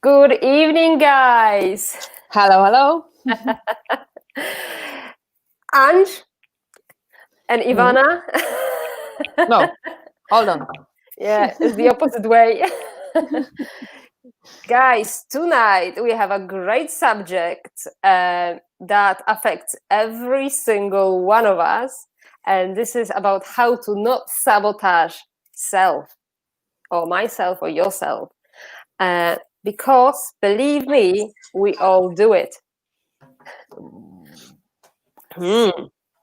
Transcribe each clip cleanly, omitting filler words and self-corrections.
Good evening, guys. Hello. Ange and Ivana. No, hold on. Yeah, it's the opposite way. Guys, tonight we have a great subject that affects every single one of us. And this is about how to not sabotage self or myself or yourself. Because believe me, we all do it.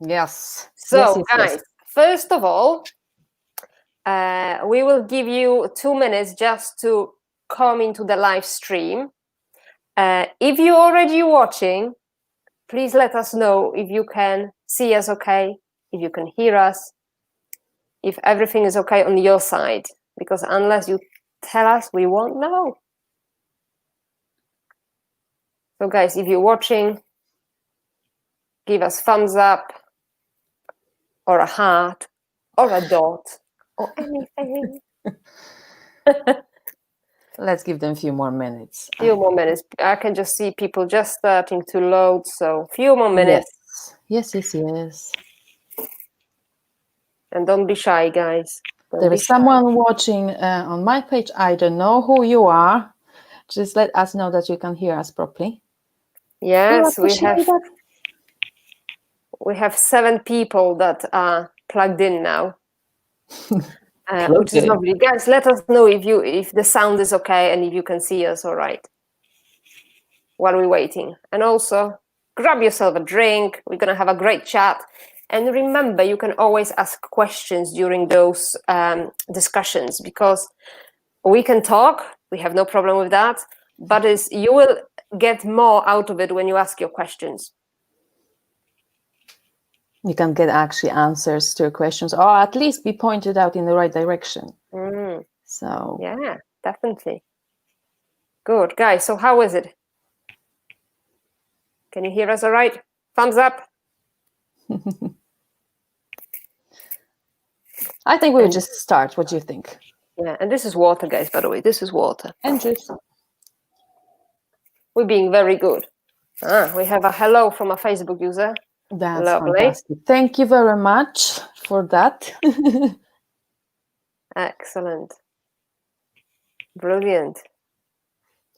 Yes. So, Yes. guys, first of all, we will give you 2 minutes just to come into the live stream. If you're already watching, please let us know if you can see us okay, if you can hear us, if everything is okay on your side, because unless you tell us, we won't know. So, guys, if you're watching, give us thumbs up or a heart or a dot or anything. Let's give them a few more minutes. Few more minutes. I can just see people just starting to load, so few more minutes. Yes. And don't be shy, guys. There is someone watching on my page. I don't know who you are. Just let us know that you can hear us properly. Yes, we have 7 people that are plugged in now. Which is lovely. Guys, let us know if the sound is okay and if you can see us all right while we're waiting. And also, grab yourself a drink. We're going to have a great chat. And remember, you can always ask questions during those discussions, because we can talk. We have no problem with that. But you will get more out of it when you ask your questions. You can get actually answers to your questions, or at least be pointed out in the right direction. So yeah, definitely. Good, guys. So how is it? Can you hear us all right? Thumbs up. I think we'll just start. What do you think? Yeah, and this is water, guys, by the way. This is water. And juice. We're being very good. We have a hello from a Facebook user. That's lovely. Fantastic. Thank you very much for that. Excellent. Brilliant.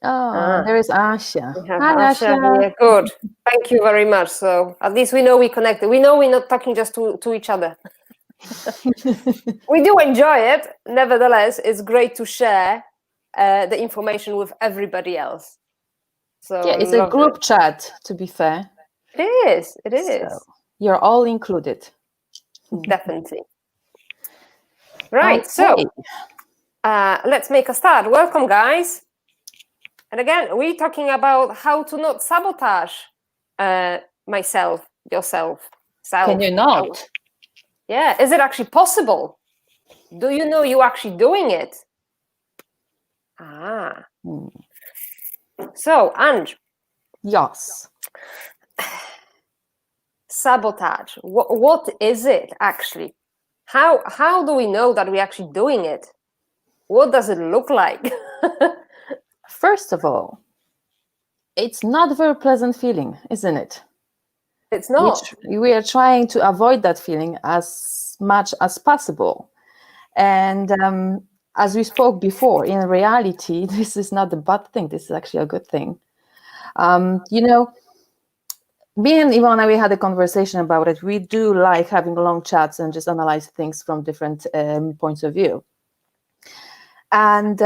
Oh, there is Asha. We have Hi, Asha here. Good. Thank you very much. So at least we know we're connected. We know we're not talking just to each other. We do enjoy it. Nevertheless, it's great to share the information with everybody else. So yeah, it's a group chat, to be fair. It is. So you're all included. Definitely. Right. Okay. So let's make a start. Welcome, guys. And again, we're talking about how to not sabotage myself, yourself, self. Can you not? Yeah. Is it actually possible? Do you know you're actually doing it? So, Ange. Yes. Sabotage. What is it actually? How do we know that we're actually doing it? What does it look like? First of all, it's not a very pleasant feeling, isn't it? It's not. We are trying to avoid that feeling as much as possible. And as we spoke before, in reality, this is not a bad thing. This is actually a good thing. Me and Ivana, we had a conversation about it. We do like having long chats and just analyze things from different points of view. And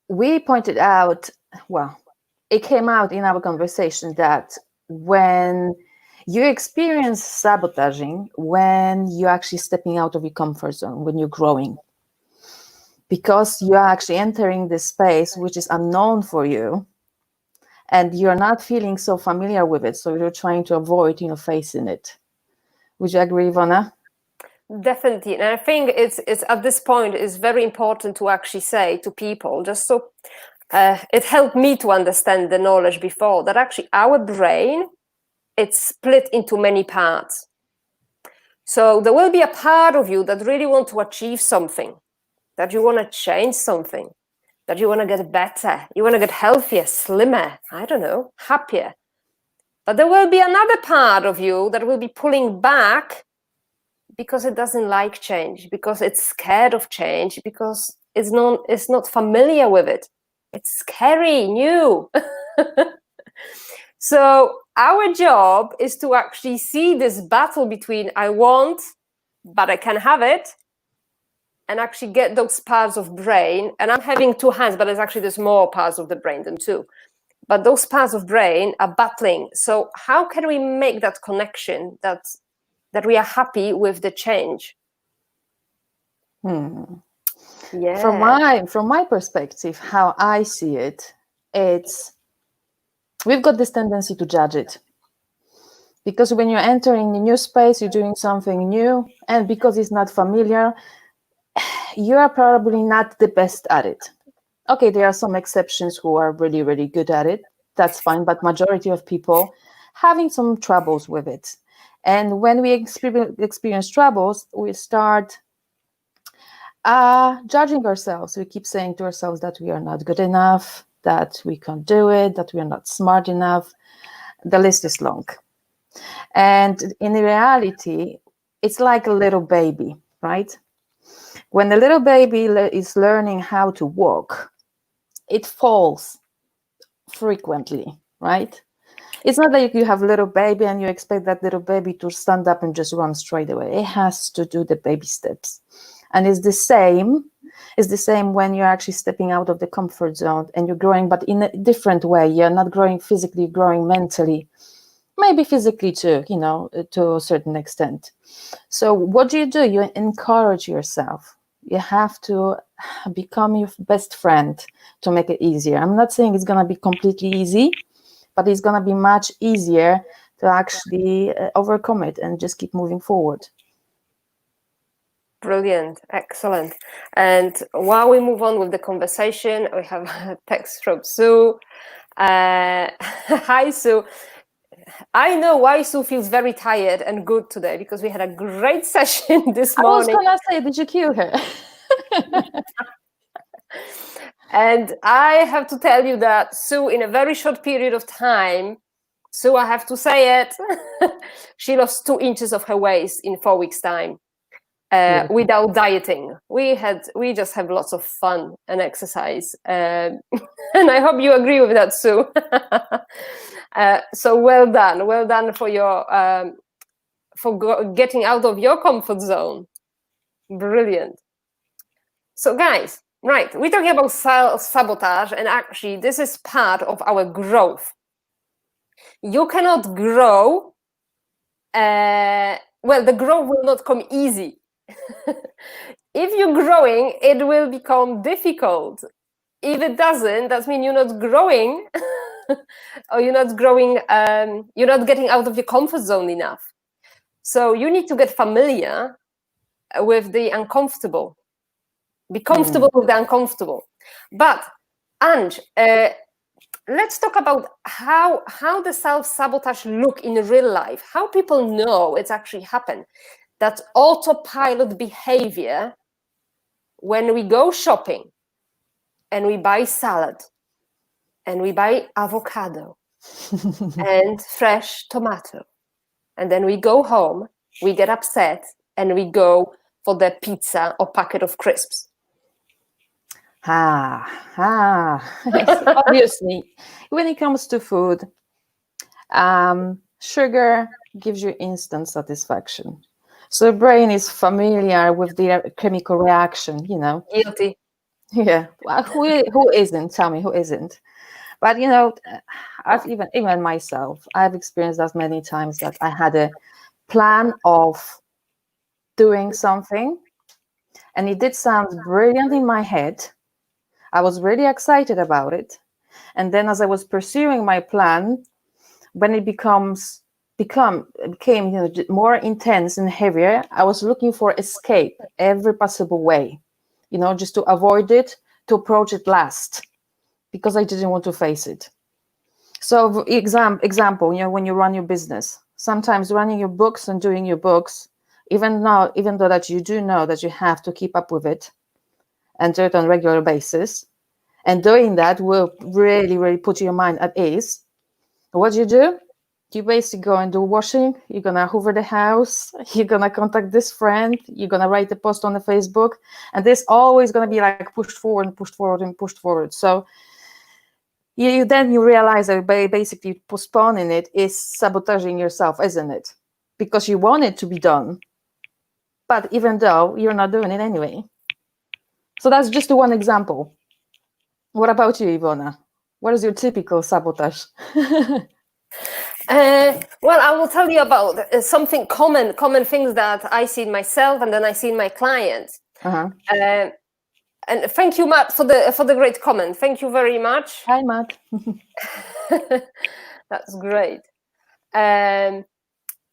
we pointed out, it came out in our conversation that when you experience sabotaging, when you're actually stepping out of your comfort zone, when you're growing, because you are actually entering this space which is unknown for you, and you're not feeling so familiar with it, so you're trying to avoid, facing it. Would you agree, Ivana? Definitely. And I think it's at this point it's very important to actually say to people, just so it helped me to understand the knowledge before, that actually our brain, it's split into many parts. So there will be a part of you that really want to achieve something, that you want to change something. that you want to get better, you want to get healthier, slimmer, I don't know, happier. But there will be another part of you that will be pulling back because it doesn't like change, because it's scared of change, because it's not familiar with it. It's scary, new. So our job is to actually see this battle between I want, but I can have it, and actually get those parts of brain. And I'm having two hands, but there's more parts of the brain than two. But those parts of brain are battling. So how can we make that connection that we are happy with the change? Yeah. From my perspective, how I see it, it's we've got this tendency to judge it. Because when you're entering a new space, you're doing something new, and because it's not familiar, you are probably not the best at it. Okay, there are some exceptions who are really, really good at it. That's fine, but majority of people having some troubles with it. And when we experience troubles, we start judging ourselves. We keep saying to ourselves that we are not good enough, that we can't do it, that we are not smart enough. The list is long. And in reality, it's like a little baby, right? When the little baby is learning how to walk, it falls frequently, right? It's not that you have a little baby and you expect that little baby to stand up and just run straight away. It has to do the baby steps. And it's the same when you're actually stepping out of the comfort zone and you're growing, but in a different way. You're not growing physically, you're growing mentally. Maybe physically too, to a certain extent. So what do? You encourage yourself. You have to become your best friend to make it easier. I'm not saying it's going to be completely easy, but it's going to be much easier to actually overcome it and just keep moving forward. Brilliant. Excellent. And while we move on with the conversation, we have a text from Sue. Hi, Sue. I know why Sue feels very tired and good today, because we had a great session this morning. I was going to say, did you kill her? And I have to tell you that Sue, in a very short period of time, Sue, I have to say it, she lost 2 inches of her waist in 4 weeks' time without dieting. We just have lots of fun and exercise. And I hope you agree with that, Sue. So well done for your getting out of your comfort zone. Brilliant. So guys, right, we're talking about self-sabotage, and actually this is part of our growth. You cannot grow, the growth will not come easy. If you're growing, it will become difficult. If it doesn't, that means you're not growing, or you're not growing, you're not getting out of your comfort zone enough. So you need to get familiar with the uncomfortable. Be comfortable with the uncomfortable. But Ange, let's talk about how the self-sabotage look in real life. How people know it's actually happened. That autopilot behavior when we go shopping and we buy salad and we buy avocado and fresh tomato, and then we go home, we get upset and we go for the pizza or packet of crisps. Obviously, when it comes to food, sugar gives you instant satisfaction. So the brain is familiar with the chemical reaction, Guilty. Yeah. Well, who isn't? Tell me, who isn't? But I've even myself, I've experienced that many times, that I had a plan of doing something, and it did sound brilliant in my head. I was really excited about it. And then as I was pursuing my plan, when it became more intense and heavier, I was looking for escape every possible way, just to avoid it, to approach it last, because I didn't want to face it. So example, when you run your business, sometimes running your books and doing your books, even though that you do know that you have to keep up with it and do it on a regular basis, And doing that will really, really put your mind at ease. What do? You basically go and do washing. You're going to hoover the house. You're going to contact this friend. You're going to write a post on the Facebook. And this always going to be like pushed forward and pushed forward and pushed forward. So then you realize that basically postponing it is sabotaging yourself, isn't it? Because you want it to be done. But even though you're not doing it anyway. So that's just one example. What about you, Ivona? What is your typical sabotage? Well, I will tell you about something common things that I see in myself, and then I see in my clients. Uh-huh. And thank you, Matt, for the great comment. Thank you very much. Hi, Matt. That's great.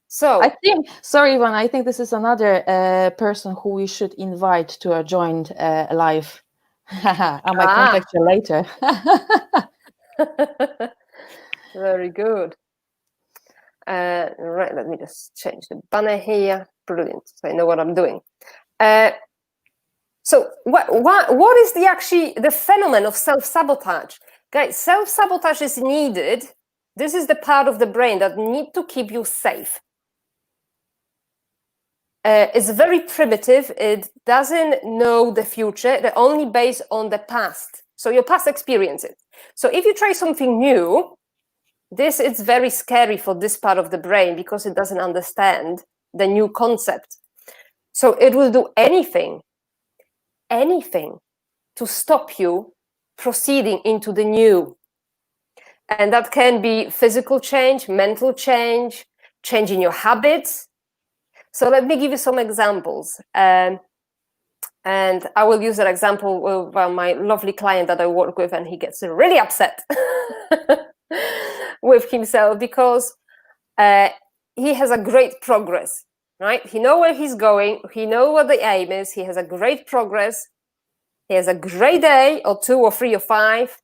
So I think, sorry, Ivona, I think this is another person who we should invite to a joint live. I might contact you later. Very good. Right, let me just change the banner here. Brilliant. So I know what I'm doing. So what is the phenomenon of self-sabotage? Guys, self-sabotage is needed. This is the part of the brain that need to keep you safe. It's very primitive. It doesn't know the future. They're only based on the past. So your past experiences. So if you try something new, it's very scary for this part of the brain because it doesn't understand the new concept. So it will do anything to stop you proceeding into the new. And that can be physical change, mental change, changing your habits. So let me give you some examples. And I will use that example with my lovely client that I work with, and he gets really upset with himself because he has a great progress, right? He knows where he's going. He knows what the aim is. He has a great progress. He has a great day or 2 or 3 or 5,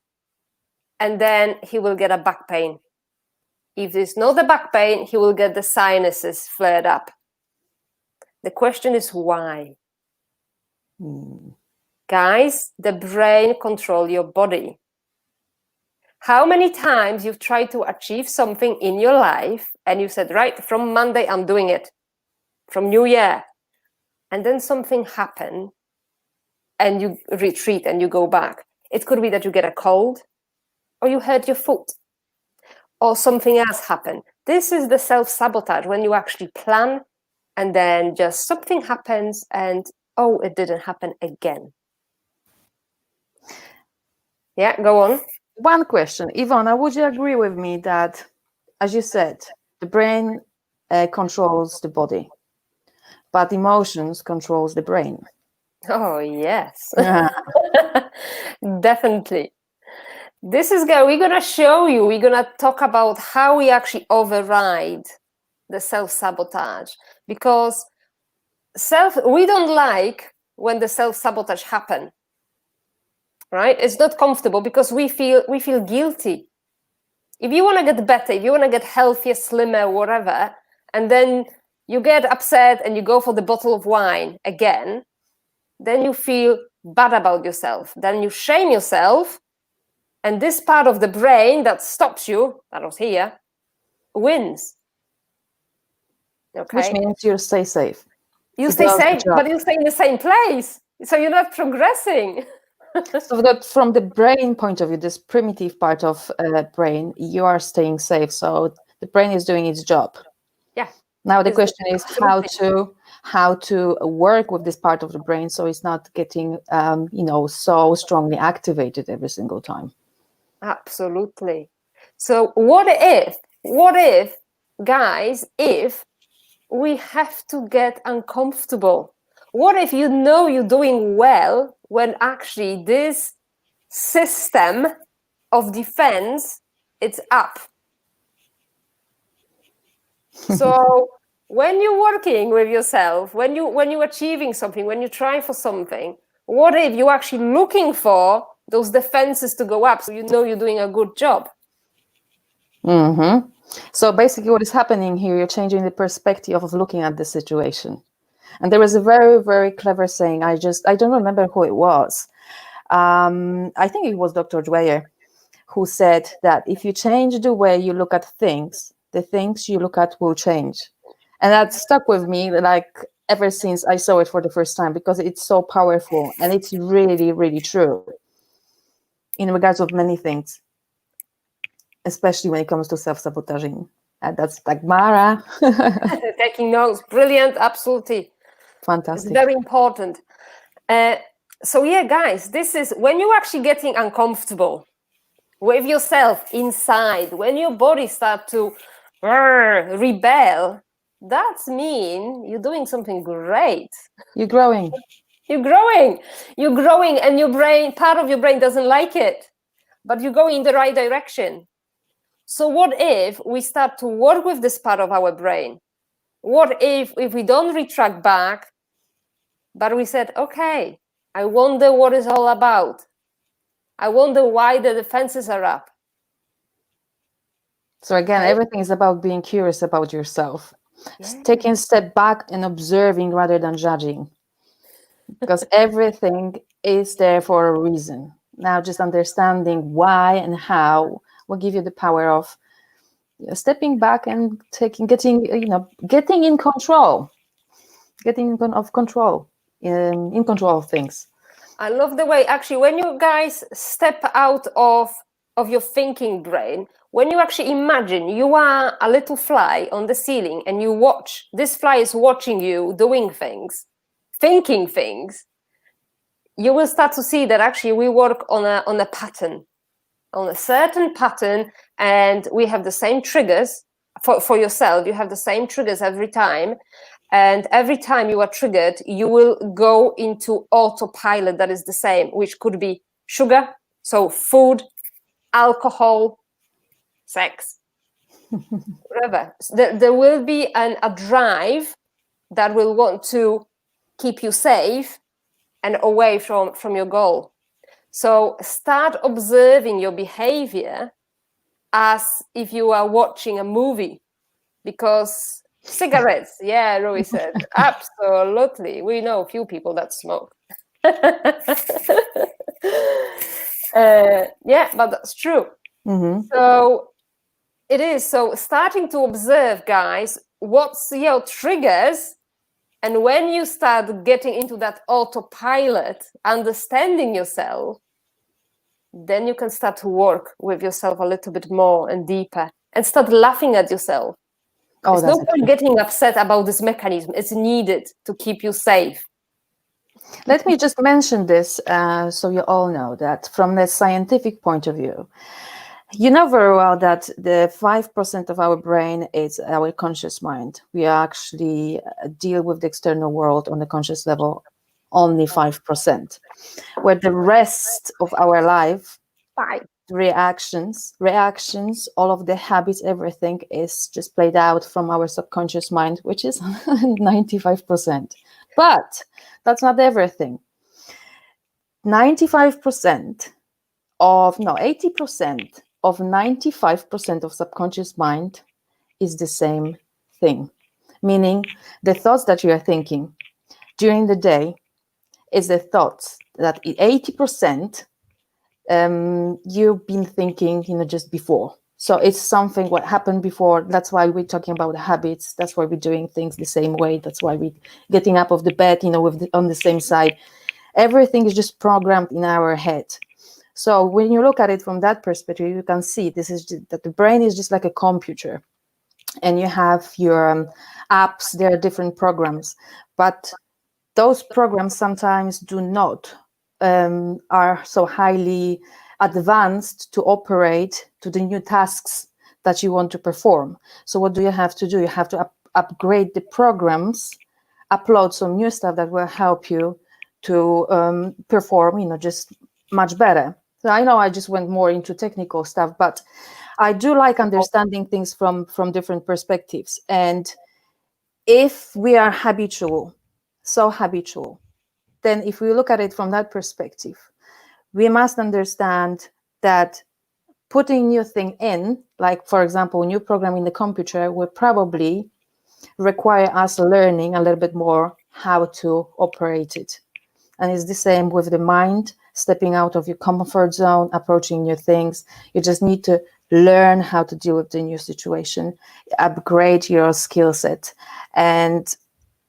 and then he will get a back pain. If there's not the back pain, he will get the sinuses flared up. The question is why? Guys, the brain controls your body. How many times you've tried to achieve something in your life and you said, right, from Monday, I'm doing it, from New Year. And then something happened and you retreat and you go back. It could be that you get a cold or you hurt your foot or something else happened. This is the self-sabotage when you actually plan and then just something happens and, oh, it didn't happen again. Yeah, go on. One question. Ivona, would you agree with me that, as you said, the brain controls the body, but emotions controls the brain? Oh, yes. Definitely. We're going to show you, we're going to talk about how we actually override the self-sabotage, because we don't like when the self-sabotage happen, right? It's not comfortable because we feel guilty. If you want to get better, if you want to get healthier, slimmer, whatever, and then you get upset and you go for the bottle of wine again, then you feel bad about yourself. Then you shame yourself, and this part of the brain that stops you, that was here, wins. Okay. Which means you stay safe. You stay safe, but you stay in the same place. So you're not progressing. So that from the brain point of view, this primitive part of brain, you are staying safe. So the brain is doing its job. Yeah. Now the question is how to work with this part of the brain so it's not getting so strongly activated every single time. Absolutely. So what if, guys, if we have to get uncomfortable? What if you know you're doing well when actually this system of defense, it's up? So when you're working with yourself, when you're achieving something, when you're trying for something, what if you're actually looking for those defenses to go up so you know you're doing a good job? Mm-hmm. So basically what is happening here, you're changing the perspective of looking at the situation. And there was a very, very clever saying, I don't remember who it was, I think it was Dr. Dwyer who said that if you change the way you look at things, the things you look at will change. And that stuck with me like ever since I saw it for the first time, because it's so powerful and it's really, really true in regards of many things, especially when it comes to self-sabotaging. And that's like Mara. Taking notes, brilliant, absolutely. Fantastic. It's very important. So yeah, guys, this is when you're actually getting uncomfortable with yourself inside, when your body starts to rebel, that's mean you're doing something great. You're growing. You're growing, and your brain, part of your brain doesn't like it, but you're going in the right direction. So what if we start to work with this part of our brain? What if we don't retract back, but we said, okay, I wonder what it's all about. I wonder why the defenses are up. So again, everything is about being curious about yourself. Taking a step back and observing rather than judging. Because everything is there for a reason. Now just understanding why and how will give you the power of stepping back and getting in control. In control of things. I love the way, actually, when you guys step out of your thinking brain, when you actually imagine you are a little fly on the ceiling and you watch, this fly is watching you doing things, thinking things, you will start to see that actually we work on a pattern, on a certain pattern, and we have the same triggers for yourself. You have the same triggers every time. And every time you are triggered, you will go into autopilot that is the same, which could be sugar, so food, alcohol, sex, whatever. There will be a drive that will want to keep you safe and away from your goal. So start observing your behavior as if you are watching a movie, because cigarettes, yeah, Roy said, absolutely. We know a few people that smoke. Yeah, but that's true. Mm-hmm. So it is. So starting to observe, guys, what's your triggers, and when you start getting into that autopilot, understanding yourself, then you can start to work with yourself a little bit more and deeper and start laughing at yourself. It's no point getting upset about this mechanism. It's needed to keep you safe. Let me just mention this so you all know that from the scientific point of view, you know very well that the 5% of our brain is our conscious mind. We actually deal with the external world on the conscious level only 5%, where the rest of our life, reactions, all of the habits, everything is just played out from our subconscious mind, which is 95%. But that's not everything. 80% of 95% of subconscious mind is the same thing, meaning the thoughts that you are thinking during the day is the thoughts that 80% you've been thinking, just before. So it's something what happened before. That's why we're talking about habits. That's why we're doing things the same way. That's why we're getting up of the bed, on the same side. Everything is just programmed in our head. So when you look at it from that perspective, you can see that the brain is just like a computer, and you have your apps. There are different programs, but those programs sometimes do not are so highly advanced to operate to the new tasks that you want to perform. So what do you have to do? You have to upgrade the programs, upload some new stuff that will help you to perform, just much better. So I know I just went more into technical stuff, but I do like understanding things from different perspectives. And if we are habitual, then if we look at it from that perspective, we must understand that putting new thing in, like, for example, new program in the computer, will probably require us learning a little bit more how to operate it. And it's the same with the mind stepping out of your comfort zone, approaching new things. You just need to learn how to deal with the new situation, upgrade your skill set. And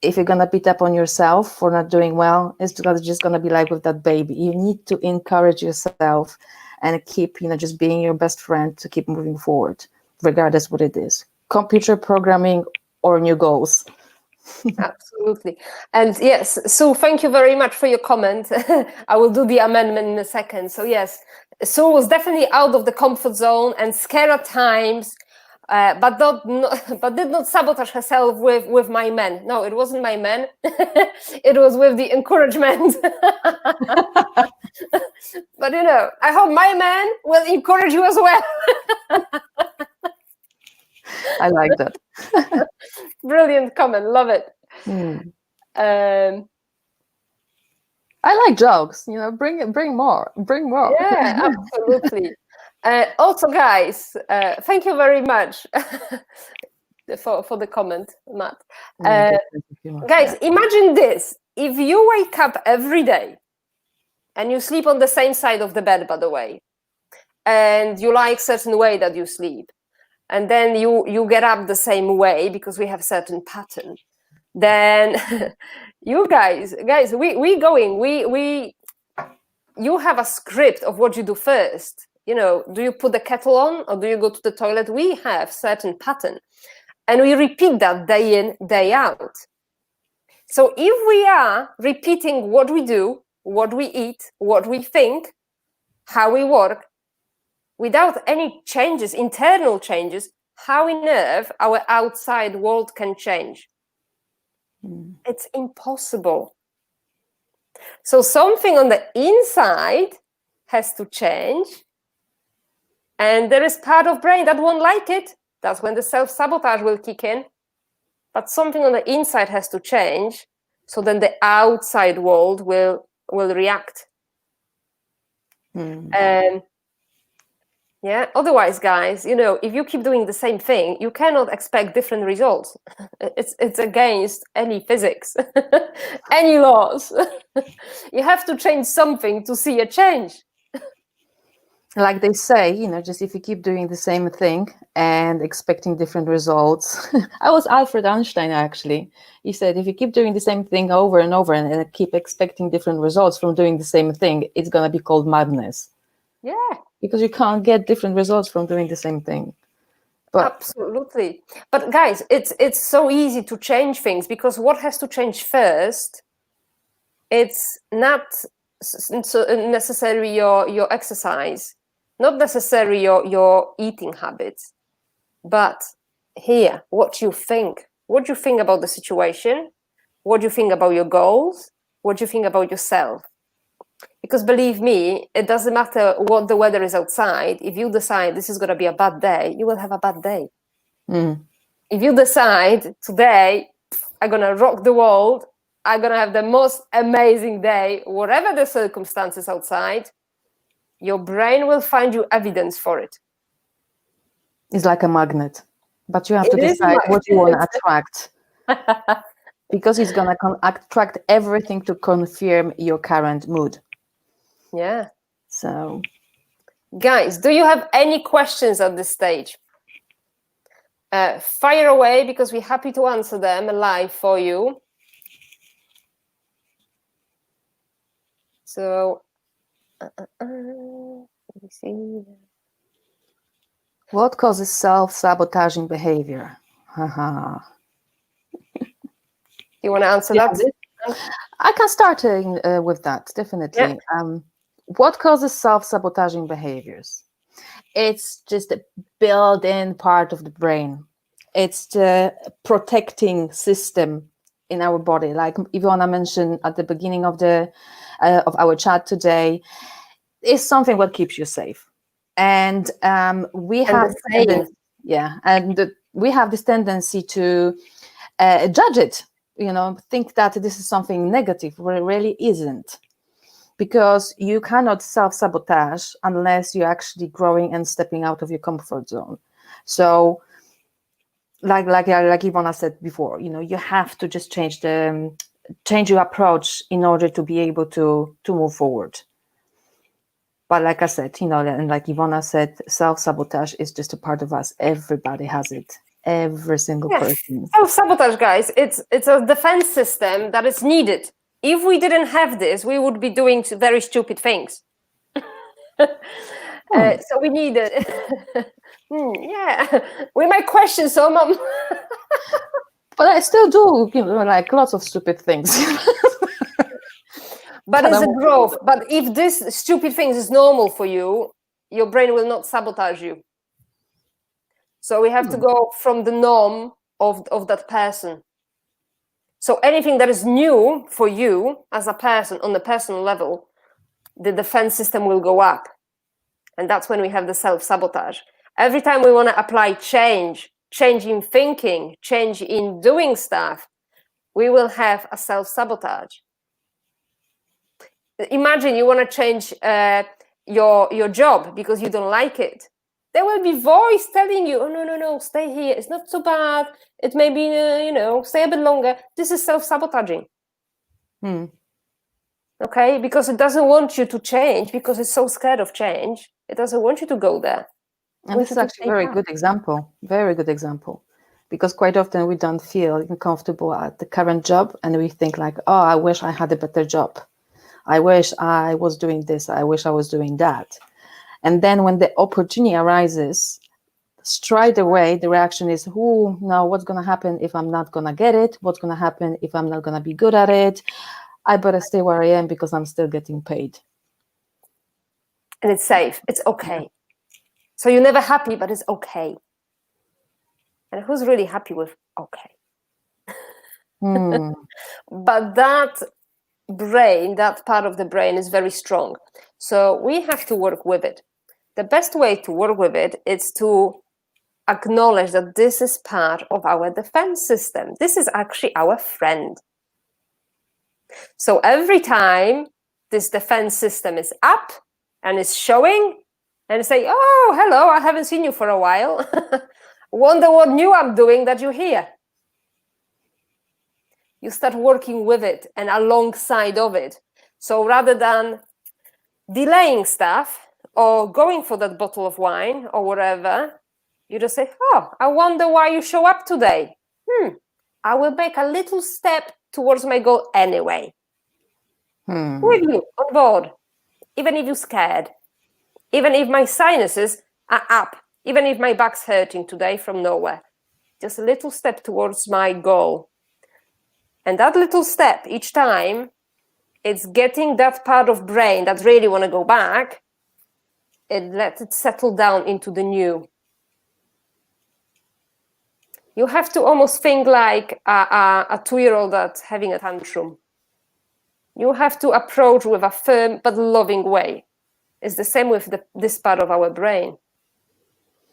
if you're going to beat up on yourself for not doing well, it's just going to be like with that baby. You need to encourage yourself and keep, just being your best friend to keep moving forward, regardless what it is, computer programming or new goals. Absolutely. And yes, so thank you very much for your comment. I will do the amendment in a second. So yes, Sue was definitely out of the comfort zone and scared at times, but did not sabotage herself with my men. No, it wasn't my men. It was with the encouragement. But I hope my man will encourage you as well. I like that. Brilliant comment. Love it. I like jokes. Bring more. Yeah, absolutely. Also, guys, thank you very much for the comment, Matt. Guys, imagine this. If you wake up every day and you sleep on the same side of the bed, by the way, and you like certain way that you sleep, and then you get up the same way because we have certain pattern, then you guys, you have a script of what you do first. Do you put the kettle on or do you go to the toilet? We have certain pattern and we repeat that day in, day out. So if we are repeating what we do, what we eat, what we think, how we work, without any changes, internal changes, how on earth our outside world can change? It's impossible. So something on the inside has to change. And there is part of brain that won't like it. That's when the self-sabotage will kick in. But something on the inside has to change. So then the outside world will react. Yeah. Otherwise, guys, if you keep doing the same thing, you cannot expect different results. It's against any physics, any laws. You have to change something to see a change. Like they say, just if you keep doing the same thing and expecting different results. I was Albert Einstein, actually. He said, if you keep doing the same thing over and over and keep expecting different results from doing the same thing, it's going to be called madness. Yeah. Because you can't get different results from doing the same thing. Absolutely. But guys, it's so easy to change things because what has to change first, it's not necessarily your exercise, not necessarily your eating habits, but here, what you think. What do you think about the situation? What do you think about your goals? What do you think about yourself? Because believe me, it doesn't matter what the weather is outside. If you decide this is going to be a bad day, you will have a bad day. If you decide today, I'm going to rock the world, I'm going to have the most amazing day, whatever the circumstances outside, your brain will find you evidence for it. It's like a magnet. But you have to decide what you want to attract. Because it's going to attract everything to confirm your current mood. Yeah. So, guys, do you have any questions at this stage? Fire away because we're happy to answer them live for you. So, let me see. What causes self-sabotaging behavior? You want to answer that? I can start with that, definitely. Yeah. What causes self-sabotaging behaviors? It's just a built-in part of the brain. It's the protecting system in our body. Like Ivona mentioned at the beginning of our chat today, is something what keeps you safe. And we have this tendency to judge it. Think that this is something negative, where it really isn't. Because you cannot self-sabotage unless you're actually growing and stepping out of your comfort zone. So, like Ivona said before, you have to just change your approach in order to be able to move forward. But like I said, and like Ivona said, self-sabotage is just a part of us. Everybody has it. Every single person. Self-sabotage, guys, it's a defense system that is needed. If we didn't have this, we would be doing very stupid things. So we need it. Yeah, we might question some. But I still do, like lots of stupid things. But it's a growth. But if this stupid thing is normal for you, your brain will not sabotage you. So we have to go from the norm of that person. So anything that is new for you as a person on the personal level, the defense system will go up. And that's when we have the self-sabotage. Every time we want to apply change in thinking, change in doing stuff, we will have a self-sabotage. Imagine you want to change your job because you don't like it. There will be voice telling you, oh, no, stay here. It's not so bad. It may be, stay a bit longer. This is self-sabotaging. Okay? Because it doesn't want you to change because it's so scared of change. It doesn't want you to go there. And this is actually a very good example. Very good example. Because quite often we don't feel comfortable at the current job and we think like, oh, I wish I had a better job. I wish I was doing this. I wish I was doing that. And then when the opportunity arises, straight away, the reaction is, oh, now what's going to happen if I'm not going to get it? What's going to happen if I'm not going to be good at it? I better stay where I am because I'm still getting paid. And it's safe. It's okay. So you're never happy, but it's okay. And who's really happy with okay? But that brain, that part of the brain is very strong. So we have to work with it. The best way to work with it is to acknowledge that this is part of our defense system. This is actually our friend. So every time this defense system is up and is showing and say, oh, hello, I haven't seen you for a while. Wonder what new I'm doing that you're here. You start working with it and alongside of it. So rather than delaying stuff or going for that bottle of wine or whatever, you just say, oh, I wonder why you show up today. I will make a little step towards my goal anyway. With you on board, even if you're scared, even if my sinuses are up, even if my back's hurting today from nowhere, just a little step towards my goal. And that little step each time, it's getting that part of brain that really want to go back, and let it settle down into the new. You have to almost think like a 2-year-old that's having a tantrum. You have to approach with a firm but loving way. It's the same with this part of our brain.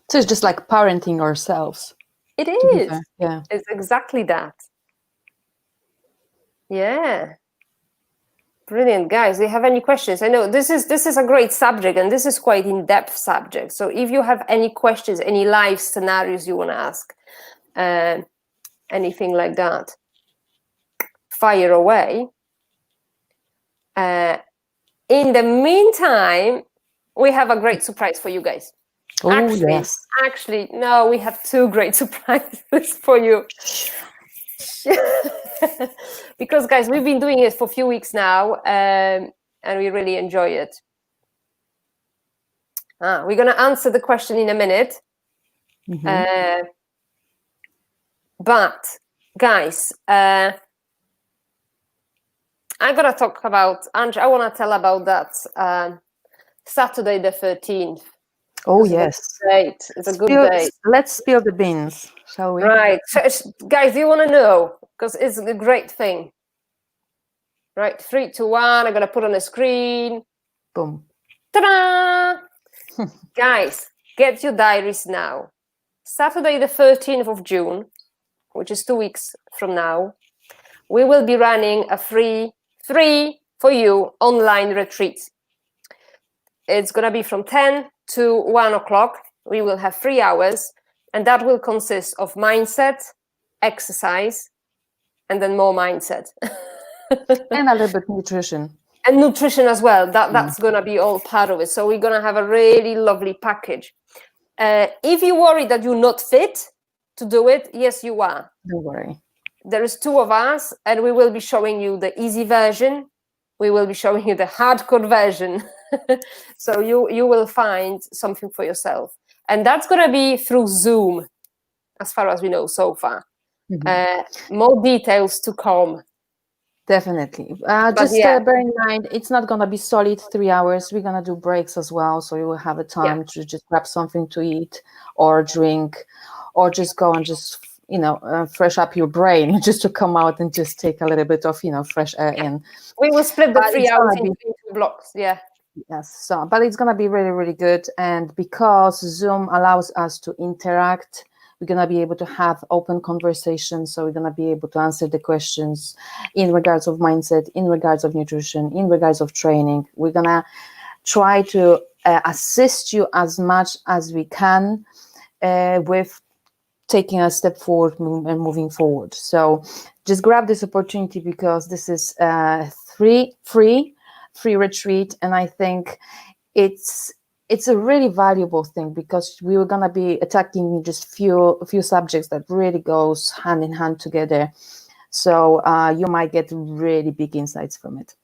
So it's just like parenting ourselves. It is. Yeah. It's exactly that. Yeah. Brilliant, guys. Do you have any questions? I know this is a great subject and this is quite in-depth subject. So if you have any questions, any live scenarios you want to ask, anything like that, fire away. In the meantime, we have a great surprise for you guys. Oh, yes. Actually, no, we have 2 great surprises for you. Because, guys, we've been doing it for a few weeks now, and we really enjoy it. We're going to answer the question in a minute. But, guys, I'm going to talk about, Andrzej, I want to tell about that Saturday the 13th. Oh, yes. Great. It's a good day. Let's spill the beans, shall we? Right. So, guys, do you want to know? Because it's a great thing. Right. 3, 2, 1. I'm going to put on the screen. Boom. Ta-da! Guys, get your diaries now. Saturday the 13th of June, which is 2 weeks from now, we will be running a free for you online retreat. It's going to be from 10 to 1 o'clock. We will have 3 hours, and that will consist of mindset, exercise, and then more mindset. And a little bit nutrition. And nutrition as well. That's going to be all part of it. So we're going to have a really lovely package. If you worry that you're not fit to do it, yes, you are. Don't worry. There is 2 of us, and we will be showing you the easy version. We will be showing you the hardcore version. So you will find something for yourself. And that's going to be through Zoom, as far as we know so far. More details to come. Definitely. Just bear in mind, it's not going to be solid 3 hours. We're going to do breaks as well. So you will have a time to just grab something to eat or drink, or just go and just, fresh up your brain, just to come out and just take a little bit of, fresh air in. We will split the 3 hours into 2 blocks. Yeah. Yes. So, but it's going to be really, really good. And because Zoom allows us to interact, we're going to be able to have open conversations. So we're going to be able to answer the questions in regards of mindset, in regards of nutrition, in regards of training. We're going to try to assist you as much as we can with taking a step forward and moving forward. So just grab this opportunity, because this is a free retreat. And I think it's a really valuable thing, because we were going to be attacking just few subjects that really goes hand in hand together. So you might get really big insights from it.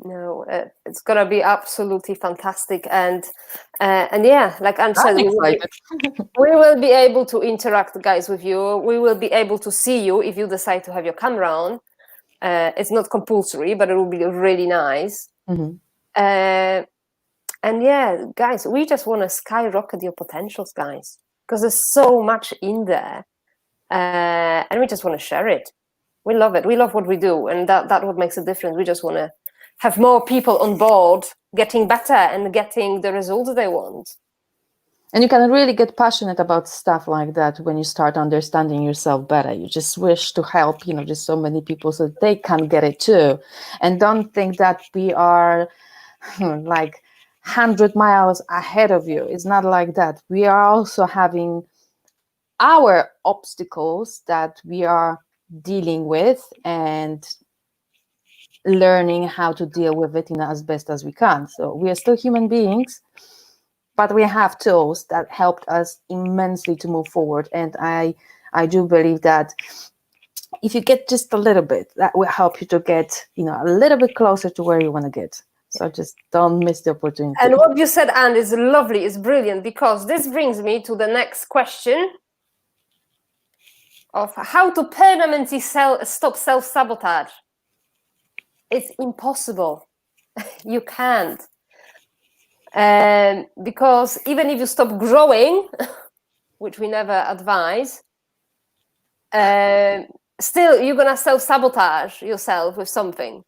No, it's going to be absolutely fantastic. And yeah, like Anne said, we will be able to interact, guys, with you. We will be able to see you if you decide to have your camera on. It's not compulsory, but it will be really nice. And yeah, guys, we just want to skyrocket your potentials, guys, because there's so much in there. And we just want to share it. We love it. We love what we do. And that what makes a difference. We just want to have more people on board getting better and getting the results they want. And you can really get passionate about stuff like that when you start understanding yourself better. You just wish to help, just so many people so they can get it too. And don't think that we are like 100 miles ahead of you. It's not like that. We are also having our obstacles that we are dealing with and learning how to deal with it as best as we can. So we are still human beings, but we have tools that helped us immensely to move forward. And I do believe that if you get just a little bit, that will help you to get, a little bit closer to where you want to get. So just don't miss the opportunity. And what you said, Anne, is lovely, is brilliant, because this brings me to the next question of how to permanently stop self-sabotage. It's impossible. You can't. Because even if you stop growing, which we never advise, still you're going to self-sabotage yourself with something.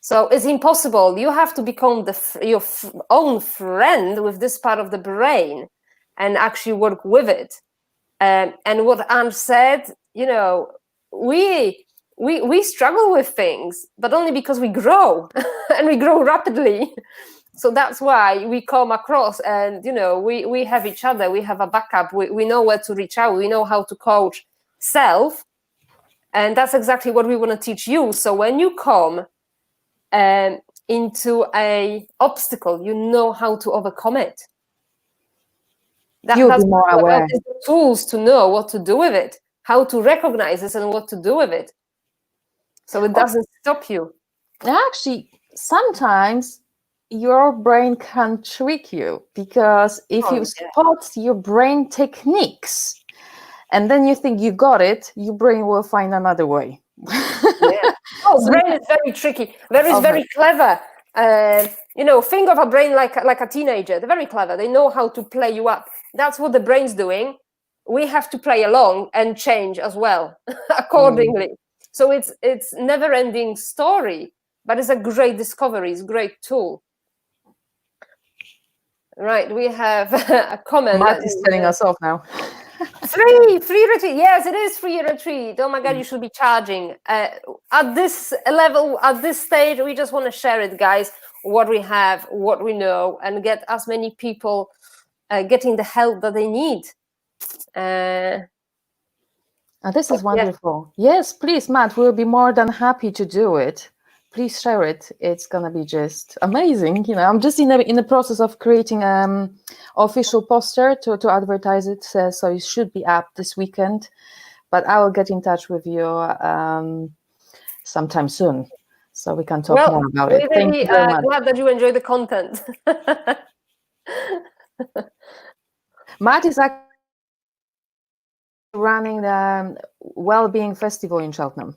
So it's impossible. You have to become your own friend with this part of the brain and actually work with it. And what Anne said, we struggle with things, but only because we grow and we grow rapidly. So that's why we come across and, we have each other. We have a backup. We know where to reach out. We know how to coach self. And that's exactly what we want to teach you. So when you come into a obstacle, you know how to overcome it. You'll be more aware. The tools to know what to do with it, how to recognize it and what to do with it. So it doesn't stop you. Actually, sometimes your brain can trick you, because if you spot your brain techniques and then you think you got it, your brain will find another way. Brain is very tricky. Very clever. Think of a brain like a teenager. They're very clever. They know how to play you up. That's what the brain's doing. We have to play along and change as well accordingly. So it's never-ending story, but it's a great discovery. It's a great tool. Right, we have a comment. Matt is telling us off now. Free retreat. Yes, it is free retreat. Oh my God, you should be charging. At this level, at this stage, we just want to share it, guys, what we have, what we know, and get as many people getting the help that they need. This is wonderful. Yeah. Yes, please, Matt, we'll be more than happy to do it. please share it. It's gonna be just amazing. I'm just in the process of creating official poster to advertise it, so it should be up this weekend. But I will get in touch with you sometime soon, so we can talk more about it. Thank you very much. Glad that you enjoy the content. Matt is actually running the well-being festival in Cheltenham.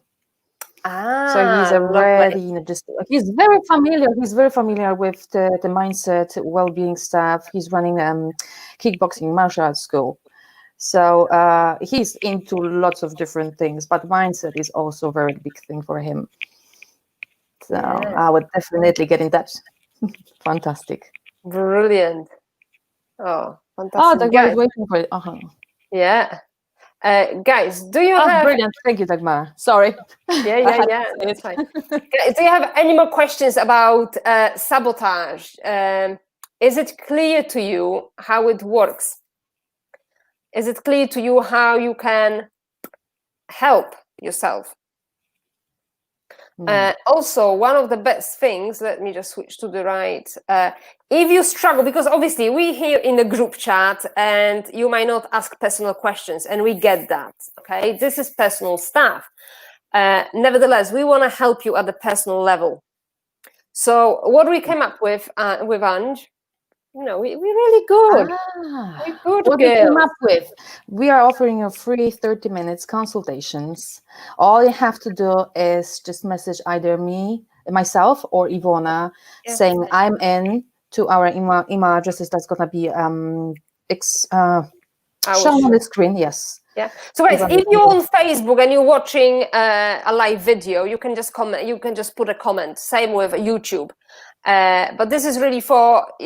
So he's already he's very familiar with the mindset, well-being stuff. He's running kickboxing martial arts school. So he's into lots of different things, but mindset is also a very big thing for him. So I would definitely get in touch. Fantastic. Brilliant. Oh, fantastic. Oh, Dagmar is waiting for it. Yeah. Guys, do you have... brilliant. Thank you, Dagmar. Sorry. Yeah, that's fine. Guys, do you have any more questions about sabotage? Is it clear to you how it works? Is it clear to you how you can help yourself? Also, one of the best things, let me just switch to the right. If you struggle, because obviously we here in the group chat and you might not ask personal questions, and we get that, okay? This is personal stuff. Nevertheless, we want to help you at the personal level. So what we came up with Ange, we're really good. We're good. What we came up with, we are offering you free 30 minutes consultations. All you have to do is just message either myself or Ivona, saying I'm in to our email addresses. That's gonna be shown on the screen. Yes. Yeah. So guys, if you're on Facebook and you're watching a live video, you can just comment. You can just put a comment. Same with YouTube. But this is really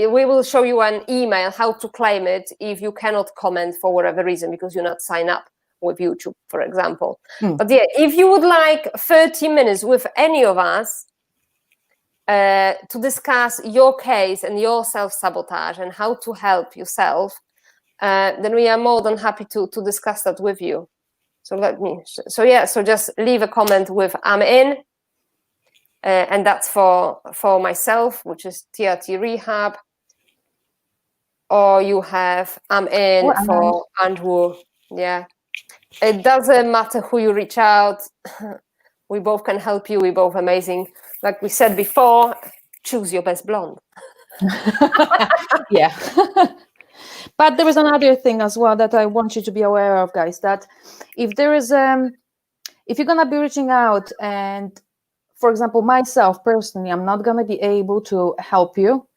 we will show you an email how to claim it if you cannot comment for whatever reason because you're not signed up with YouTube, for example. But yeah, if you would like 30 minutes with any of us to discuss your case and your self-sabotage and how to help yourself, then we are more than happy to discuss that with you. So just leave a comment with I'm in. And that's for myself, which is TRT Rehab. Or you have I'm in for Andrew. Yeah. It doesn't matter who you reach out. We both can help you. We're both amazing. Like we said before, choose your best blonde. Yeah. But there is another thing as well that I want you to be aware of, guys, that if you're going to be reaching out and, for example, myself personally, I'm not going to be able to help you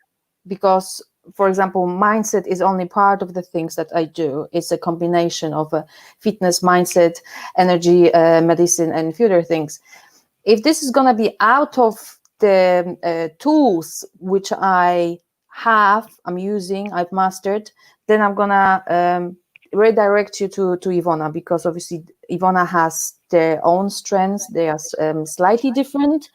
because, for example, mindset is only part of the things that I do. It's a combination of fitness, mindset, energy, medicine, and further things. If this is going to be out of the tools which I'm using, I've mastered, then I'm going to redirect you to Ivona, because obviously Ivona has their own strengths. They are slightly different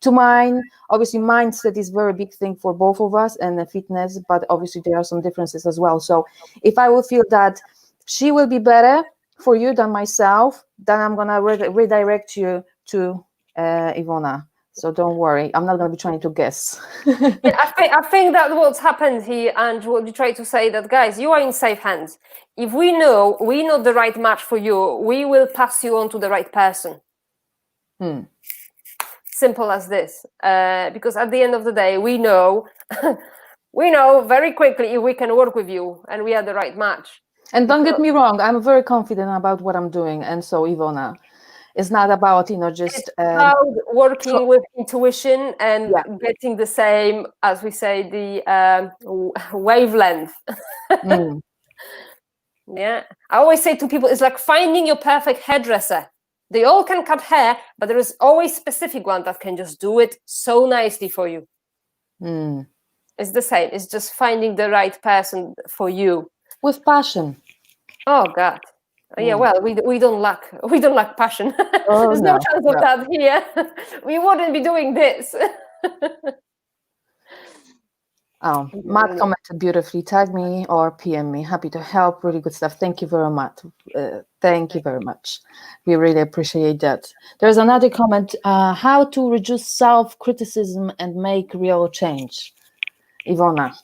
to mine. Obviously, mindset is a very big thing for both of us, and fitness, but obviously there are some differences as well. So if I will feel that she will be better for you than myself, then I'm going to redirect you to Ivona. So don't worry, I'm not going to be trying to guess. Yeah, I think that what's happened here, and what you try to say, that guys, you are in safe hands. If we're not the right match for you, we will pass you on to the right person. Simple as this. Because at the end of the day, we know very quickly if we can work with you and we are the right match. And don't get me wrong, I'm very confident about what I'm doing, and so Ivona. It's not about, just... It's about working with intuition and getting the same, as we say, the wavelength. Yeah. I always say to people, it's like finding your perfect hairdresser. They all can cut hair, but there is always a specific one that can just do it so nicely for you. It's the same. It's just finding the right person for you. With passion. Oh, God. Yeah, well, we don't lack passion. There's no chance of that here. We wouldn't be doing this. Oh, Matt commented beautifully. Tag me or PM me. Happy to help. Really good stuff. Thank you very much. Thank you very much. We really appreciate that. There's another comment. How to reduce self-criticism and make real change. Ivona.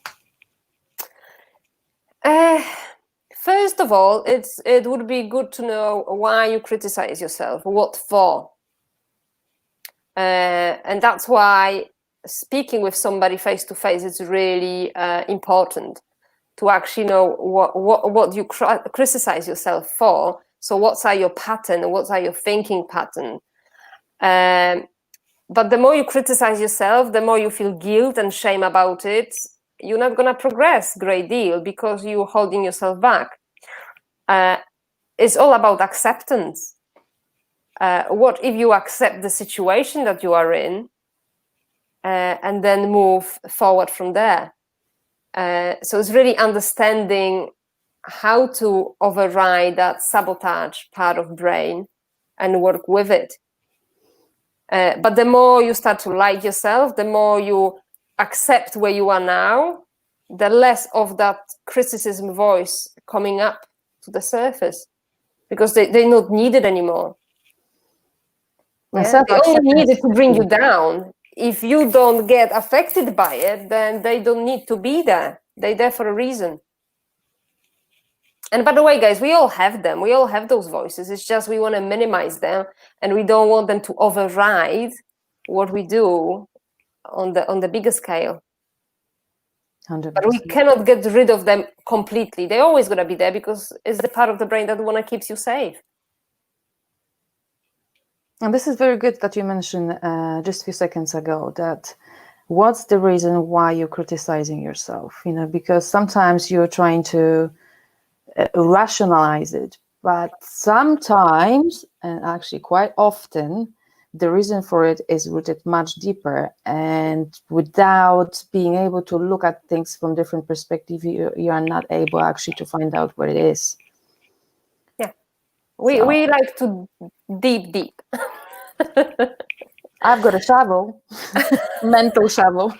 First of all, it would be good to know why you criticize yourself, what for. And that's why speaking with somebody face to face is really important, to actually know what you criticize yourself for. So what are your pattern, what are your thinking pattern? But the more you criticize yourself, the more you feel guilt and shame about it. You're not going to progress a great deal because you're holding yourself back. It's all about acceptance. What if you accept the situation that you are in and then move forward from there? So it's really understanding how to override that sabotage part of brain and work with it. But the more you start to like yourself, the more you accept where you are now, the less of that criticism voice coming up to the surface, because they're not needed anymore. Yeah? They only need it to bring you down. If you don't get affected by it, then they don't need to be there. They're there for a reason. And by the way, guys, we all have them. We all have those voices. It's just we want to minimize them, and we don't want them to override what we do on the bigger scale. 100%. But we cannot get rid of them completely. They're always going to be there because it's the part of the brain that want to keep you safe. And this is very good that you mentioned just a few seconds ago that what's the reason why you're criticizing yourself? Because sometimes you're trying to rationalize it, but sometimes, and actually quite often, the reason for it is rooted much deeper, and without being able to look at things from different perspectives, you are not able actually to find out what it is. Yeah, we like to deep. I've got a shovel, mental shovel.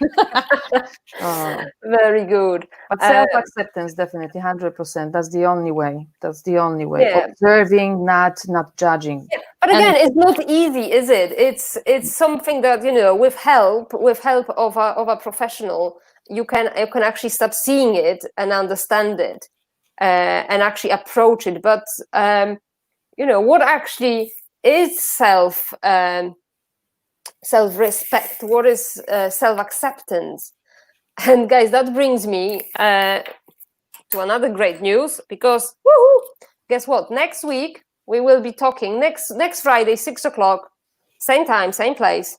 Very good. But self-acceptance, definitely, 100%. That's the only way. Yeah. Observing, not judging. Yeah. But again, it's not easy, is it? It's something that, with help of a professional, you can actually start seeing it and understand it, and actually approach it. But what actually is self-respect? What is self-acceptance? And guys, that brings me to another great news, because guess what? Next week we will be talking next Friday, 6:00, same time, same place.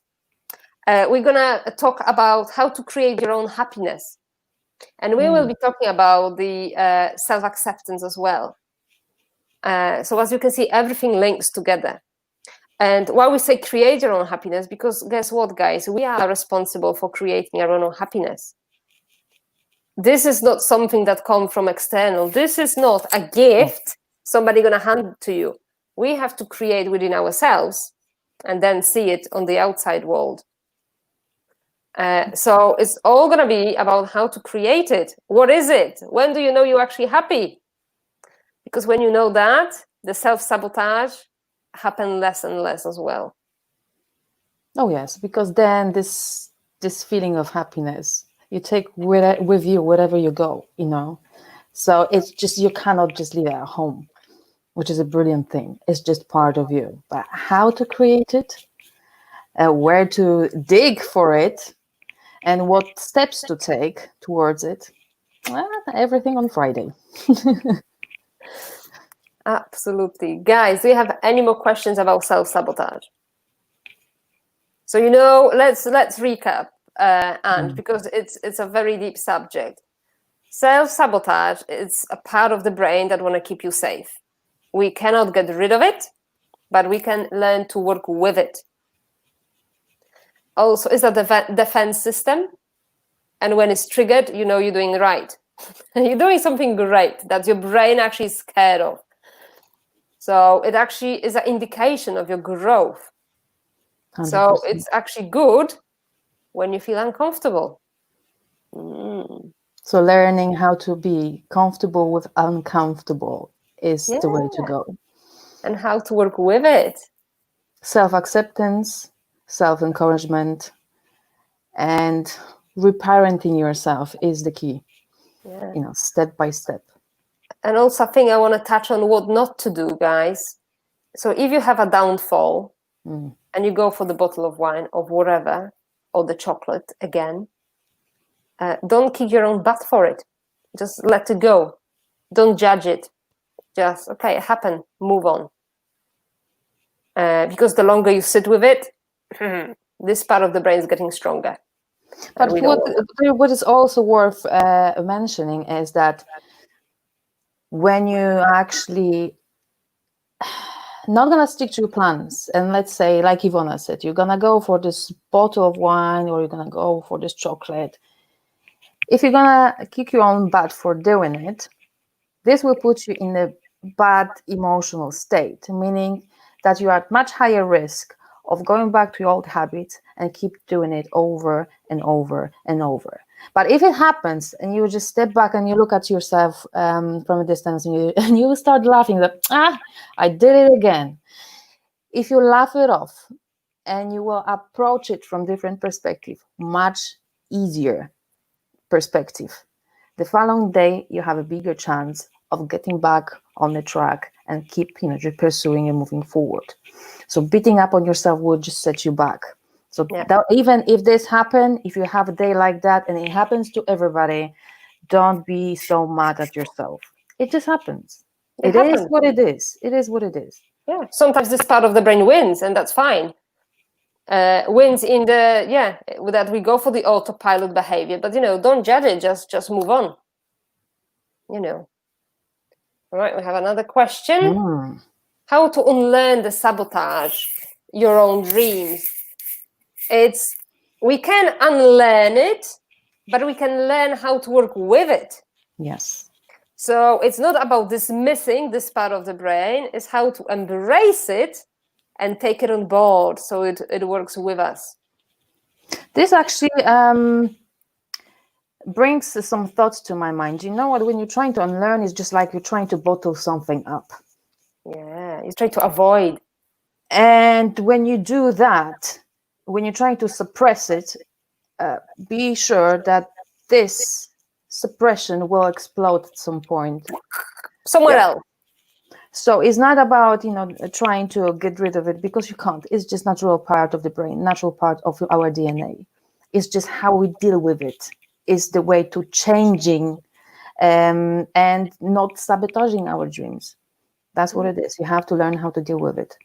We're gonna talk about how to create your own happiness, and we will be talking about the self-acceptance as well. So as you can see, everything links together. And why we say create your own happiness, because guess what, guys? We are responsible for creating our own happiness. This is not something that comes from external. This is not a gift somebody going to hand to you. We have to create within ourselves and then see it on the outside world. So it's all going to be about how to create it. What is it? When do you know you're actually happy? Because when you know that, the self-sabotage happens less and less as well. Oh, yes, because then this feeling of happiness, you take with you wherever you go, So it's just, you cannot just leave it at home, which is a brilliant thing. It's just part of you. But how to create it, where to dig for it, and what steps to take towards it, everything on Friday. Absolutely. Guys, do you have any more questions about self-sabotage? So, let's recap, and because it's a very deep subject. Self-sabotage is a part of the brain that want to keep you safe. We cannot get rid of it, but we can learn to work with it. Also, it's a defense system, and when it's triggered, you're doing right. You're doing something great that your brain actually is scared of. So it actually is an indication of your growth. 100%. So it's actually good when you feel uncomfortable. So learning how to be comfortable with uncomfortable is the way to go. And how to work with it. Self-acceptance, self-encouragement, and reparenting yourself is the key. Step by step. And also I think I want to touch on what not to do, guys. So if you have a downfall and you go for the bottle of wine or whatever, or the chocolate again, don't kick your own butt for it. Just let it go. Don't judge it. Just, okay, it happened, move on. Because the longer you sit with it, this part of the brain is getting stronger. But what is also worth mentioning is that when you actually not gonna stick to your plans, and let's say, like Ivona said, you're gonna go for this bottle of wine or you're gonna go for this chocolate. If you're gonna kick your own butt for doing it, this will put you in a bad emotional state, meaning that you are at much higher risk of going back to your old habits and keep doing it over and over and over. But if it happens and you just step back and you look at yourself from a distance and you start laughing that, I did it again. If you laugh it off and you will approach it from different perspective, much easier perspective, the following day you have a bigger chance of getting back on the track and keep pursuing and moving forward. So beating up on yourself will just set you back. So even if this happens, if you have a day like that and it happens to everybody, don't be so mad at yourself. It just happens. It is what it is. It is what it is. Yeah. Sometimes this part of the brain wins, and that's fine. Wins in the that we go for the autopilot behavior, but don't judge it. Just move on. All right. We have another question. How to unlearn the sabotage your own dreams? We can unlearn it, but we can learn how to work with it. Yes. So it's not about dismissing this part of the brain, it's how to embrace it and take it on board so it works with us. This actually brings some thoughts to my mind. You know what? When you're trying to unlearn, it's just like you're trying to bottle something up. Yeah, you try to avoid. And when you do that, when you're trying to suppress it, be sure that this suppression will explode at some point. Somewhere else. So it's not about, trying to get rid of it, because you can't. It's just natural part of the brain, natural part of our DNA. It's just how we deal with it is the way to changing and not sabotaging our dreams. That's what it is. You have to learn how to deal with it.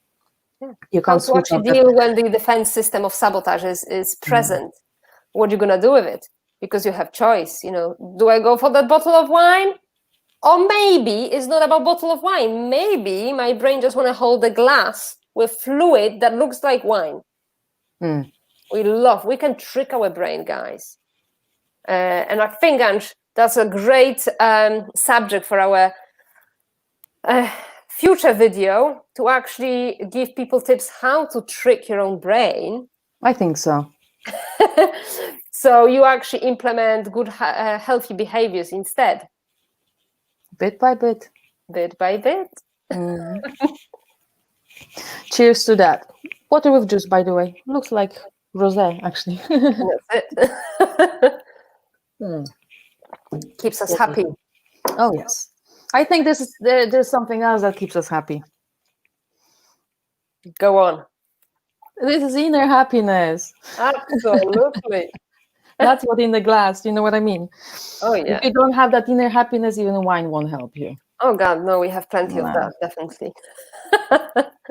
Yeah. You can't how to actually deal when the defense system of sabotage is present. What are you going to do with it? Because you have choice. Do I go for that bottle of wine? Or maybe it's not about bottle of wine. Maybe my brain just want to hold a glass with fluid that looks like wine. We can trick our brain, guys. And I think, Ange, that's a great subject for our future video, to actually give people tips how to trick your own brain. I think so. So you actually implement good, healthy behaviors instead. Bit by bit. Bit by bit. Cheers to that. Water with juice, by the way. Looks like rosé, actually. That's it. Keeps us happy. Oh, yes. I think there's something else that keeps us happy. Go on. This is inner happiness. Absolutely. That's what in the glass, you know what I mean? Oh, yeah. If you don't have that inner happiness, even wine won't help you. Oh, God, no, we have plenty of that, definitely.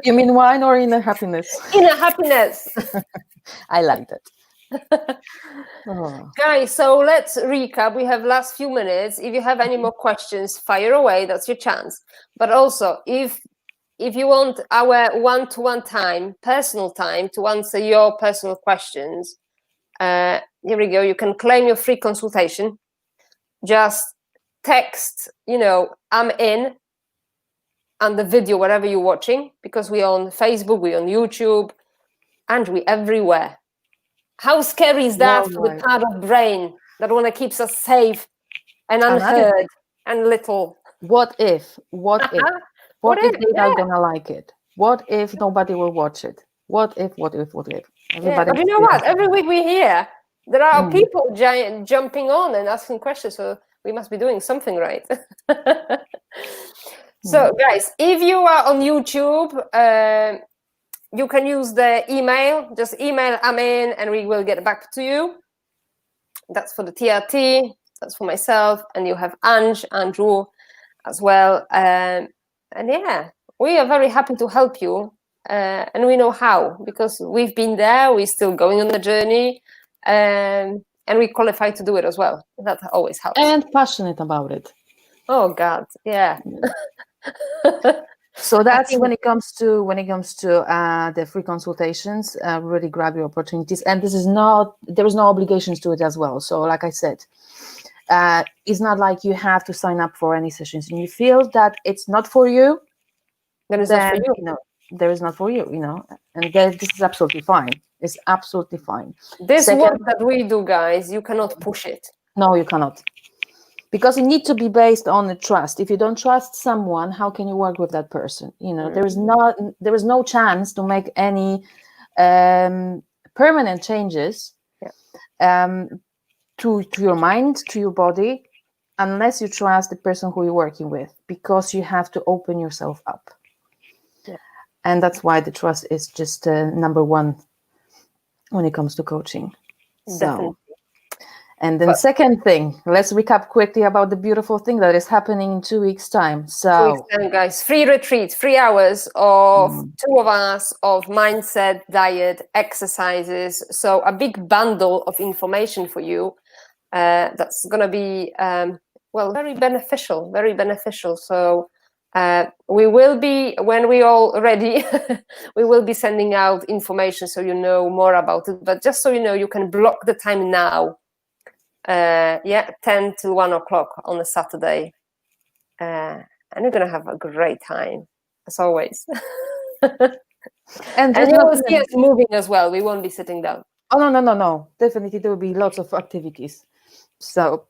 You mean wine or inner happiness? Inner happiness. I like that. Guys, so let's recap. We have last few minutes. If you have any more questions, fire away. That's your chance. But also, if you want our one-to-one time, personal time to answer your personal questions, here we go. You can claim your free consultation. Just text, I'm in, and the video, wherever you're watching, because we're on Facebook, we're on YouTube, and we're everywhere. How scary is that for the part of brain that want to keep us safe and unheard and little. What if? What if? What if? They're not gonna like it? What if nobody will watch it? What if? Everybody. But you know what? Every week we hear there are people jumping on and asking questions, so we must be doing something right. So, guys, if you are on YouTube, you can use the email. Just email Amin, and we will get back to you. That's for the TRT. That's for myself, and you have Andrew as well. And yeah, we are very happy to help you, and we know how, because we've been there. We're still going on the journey, and we qualify to do it as well. That always helps. And passionate about it. Oh God, yeah. So that's when it comes to the free consultations. Really grab your opportunities, and there is no obligations to it as well. So, like I said, it's not like you have to sign up for any sessions. And you feel that it's not for you, then it's not for you. You know, there is not for you. You know, and this is absolutely fine. It's absolutely fine. This work that we do, guys, you cannot push it. No, you cannot. Because it needs to be based on the trust. If you don't trust someone, how can you work with that person? You know, there is no chance to make any permanent changes to your mind, to your body, unless you trust the person who you're working with, because you have to open yourself up. And that's why the trust is just number one when it comes to coaching. Definitely. And then second thing, let's recap quickly about the beautiful thing that is happening in 2 weeks' time. So 2 weeks time, guys, free retreat, 3 hours of 2 of us, of mindset, diet, exercises. So a big bundle of information for you that's going to be, very beneficial, very beneficial. So we will be, when we all ready, we will be sending out information so you know more about it. But just so you know, you can block the time now. 10 to 1 o'clock on a Saturday, and you're gonna have a great time as always. and you will see us moving as well. We won't be sitting down. Oh no, definitely there will be lots of activities, so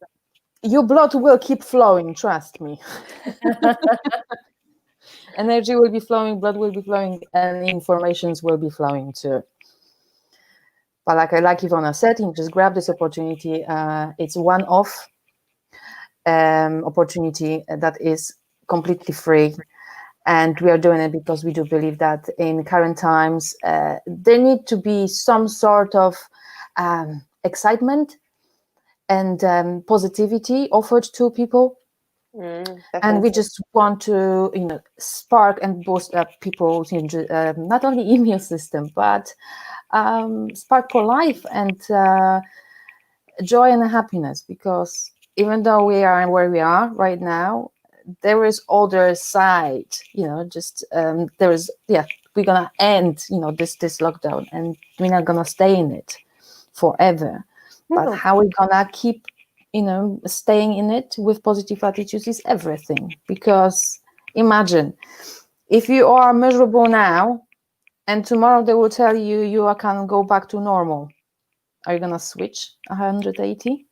your blood will keep flowing, trust me. Energy will be flowing, blood will be flowing, and informations will be flowing too. But like Ivona said, you just grab this opportunity. It's one-off opportunity that is completely free. And we are doing it because we do believe that in current times, there need to be some sort of excitement and positivity offered to people. And we just want to, spark and boost up people's not only immune system, but spark for life and joy and happiness. Because even though we are where we are right now, there is other side. There is we're gonna end this lockdown, and we're not gonna stay in it forever. But how we gonna keep staying in it with positive attitudes is everything. Because imagine if you are miserable now and tomorrow they will tell you you can go back to normal, are you gonna switch 180?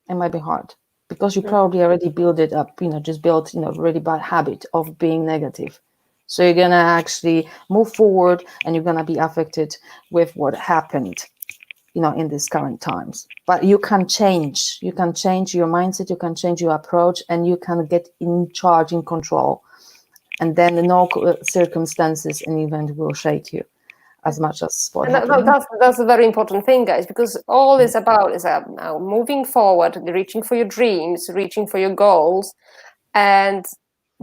It might be hard, because you probably already built it up, just built really bad habit of being negative. So you're gonna actually move forward, and you're gonna be affected with what happened in these current times. But you can change your mindset, you can change your approach, and you can get in charge, in control. And then no circumstances and event will shake you as much as what happened. That's a very important thing, guys, because all is about is now moving forward, reaching for your dreams, reaching for your goals, and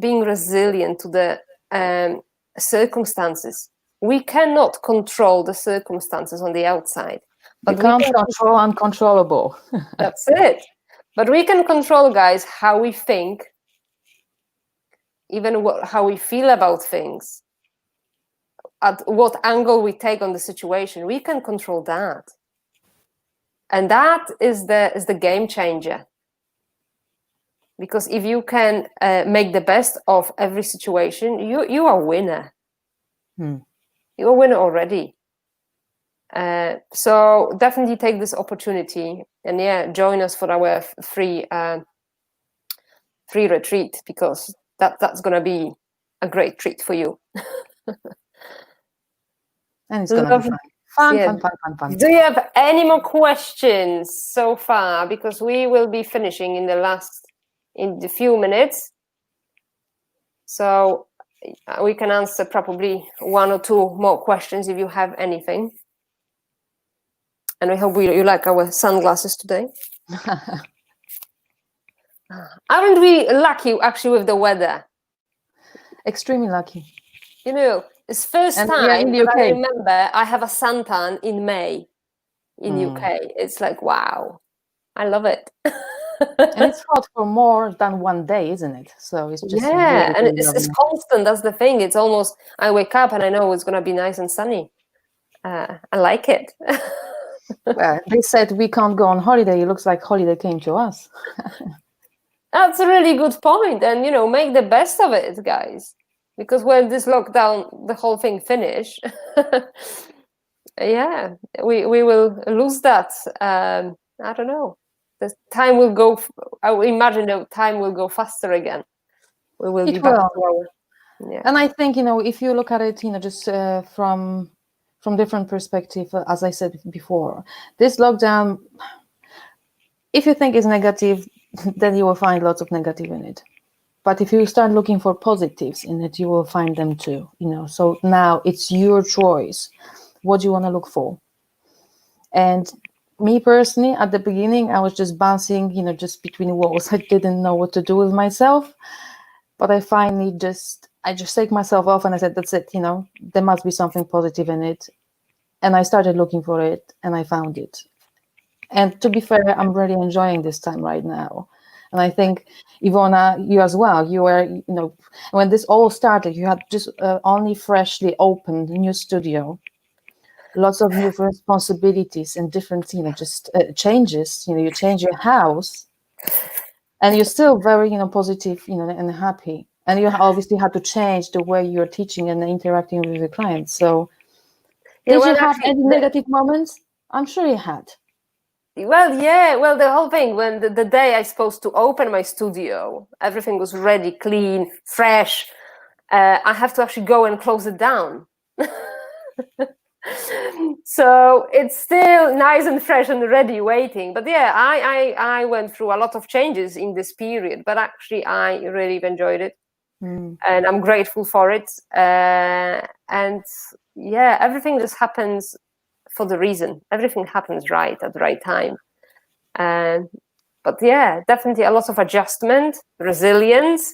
being resilient to the circumstances. We cannot control the circumstances on the outside. But we can't control uncontrollable. That's it. But we can control, guys, how we think, even how we feel about things, at what angle we take on the situation. We can control that. And that is the game changer. Because if you can make the best of every situation, you are a winner. You're a winner already. So definitely take this opportunity and join us for our free retreat, because that's going to be a great treat for you. And it's going to be fun. Fun. Do you have any more questions so far? Because we will be finishing in the few minutes. So we can answer probably one or two more questions if you have anything. And I hope you like our sunglasses today. Aren't we lucky actually with the weather? Extremely lucky. You know, it's first time that I remember I have a suntan in May in UK. It's like, wow, I love it. And it's hot for more than one day, isn't it? So it's just really, and really it's constant. That's the thing. It's almost, I wake up and I know it's going to be nice and sunny. I like it. Well, they said we can't go on holiday. It looks like holiday came to us. That's a really good point. And, make the best of it, guys. Because when this lockdown, the whole thing finish, we will lose that. I don't know. The time will go. I imagine the time will go faster again. We will be back to our. Yeah. And I think if you look at it, just from different perspective, as I said before, this lockdown, if you think is negative, then you will find lots of negative in it. But if you start looking for positives in it, you will find them too. So now it's your choice. What do you want to look for? And me personally, at the beginning, I was just bouncing, just between walls. I didn't know what to do with myself. But I finally I just take myself off and I said, that's it, there must be something positive in it. And I started looking for it and I found it. And to be fair, I'm really enjoying this time right now. And I think, Ivona, you as well, you were, when this all started, you had just only freshly opened a new studio, lots of new responsibilities and different, just changes, you change your house. And you're still very, positive, and happy. And you obviously had to change the way you're teaching and interacting with your clients. So, did you have any negative moments? I'm sure you had. Well, yeah. Well, the whole thing, when the day I supposed to open my studio, everything was ready, clean, fresh. I have to actually go and close it down. So it's still nice and fresh and ready, waiting. But yeah, I went through a lot of changes in this period, but actually I really enjoyed it. And I'm grateful for it. And yeah, everything just happens for the reason. Everything happens right at the right time. But yeah, definitely a lot of adjustment, resilience,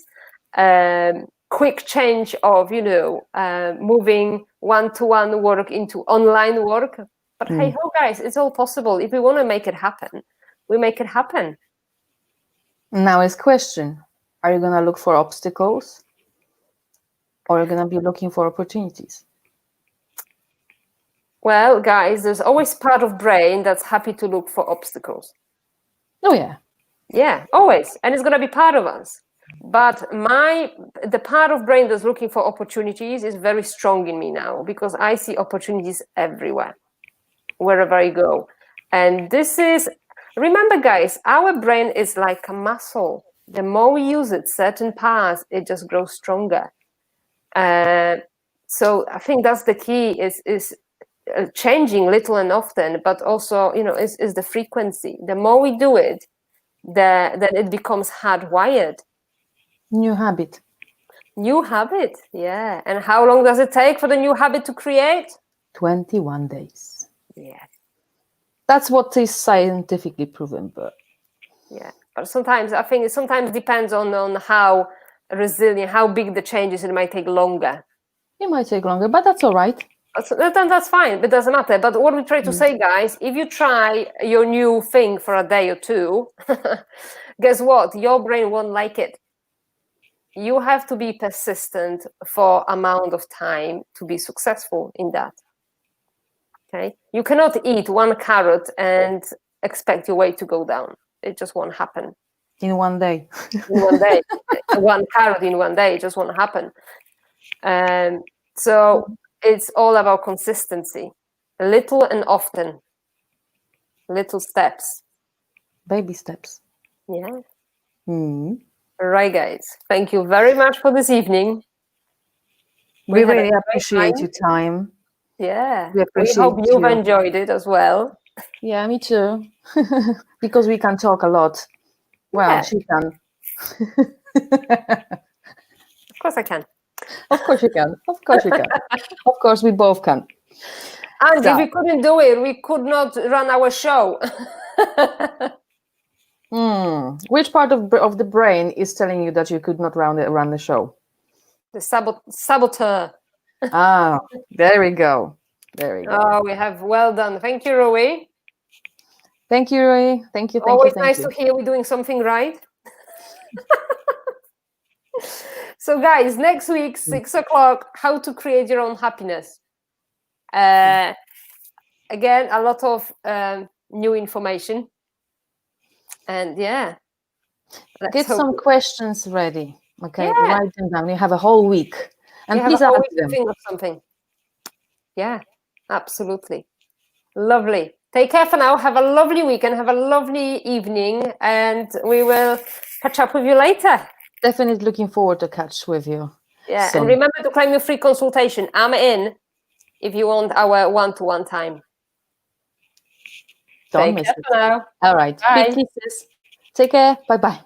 quick change of, moving one-to-one work into online work. But hey ho, guys, it's all possible. If we want to make it happen, we make it happen. Now is question, are you going to look for obstacles or are you going to be looking for opportunities? Well, guys, there's always part of brain that's happy to look for obstacles. Oh, yeah. Yeah, always. And it's going to be part of us. But the part of brain that's looking for opportunities is very strong in me now, because I see opportunities everywhere, wherever I go. And remember, guys, our brain is like a muscle. The more we use it, certain parts, it just grows stronger. So I think that's the key, is changing little and often, but also, is the frequency. The more we do it, then it becomes hardwired. New habit, yeah. And how long does it take for the new habit to create? 21 days. Yeah. That's what is scientifically proven, but yeah. But sometimes I think it depends on how resilient, how big the change is. It might take longer. It might take longer, but that's all right. That's fine. It doesn't matter. But what we try to say, guys, if you try your new thing for a day or two, guess what? Your brain won't like it. You have to be persistent for amount of time to be successful in that. Okay? You cannot eat one carrot and expect your weight to go down. It just won't happen. In one day. One carrot in one day, it just won't happen. So it's all about consistency. Little and often. Little steps. Baby steps. Yeah. Mm. All right, guys. Thank you very much for this evening. We had a really great appreciate time. your time. Yeah. We We appreciate hope you've you. enjoyed it as well. Yeah, me too. Because we can talk a lot. Well, Yeah. she can. Of course I can. Of course you can. Of course you can. Of course we both can. And So, if we couldn't do it, we could not run our show. which part of the brain is telling you that you could not run the show? The saboteur. Ah, there we go. There we go. Oh, we have well done. Thank you, Rui. Thank you, Roy. Thank you. Thank Always you. Thank nice you. to hear we're doing something right. So, guys, next week, 6 o'clock, how to create your own happiness. Again, a lot of new information. And yeah. Get some questions ready. Okay, Yeah. write them down. You have a whole week. And You have please a whole ask week to them. think of something. Yeah, absolutely. Lovely. Take care for now. Have a lovely weekend. Have a lovely evening. And we will catch up with you later. Definitely looking forward to catch with you. Yeah, So, and remember to claim your free consultation. I'm in if you want our one-to-one time. don't Take miss care it. for now. All right. Bye. Big kisses. Take care. Bye-bye.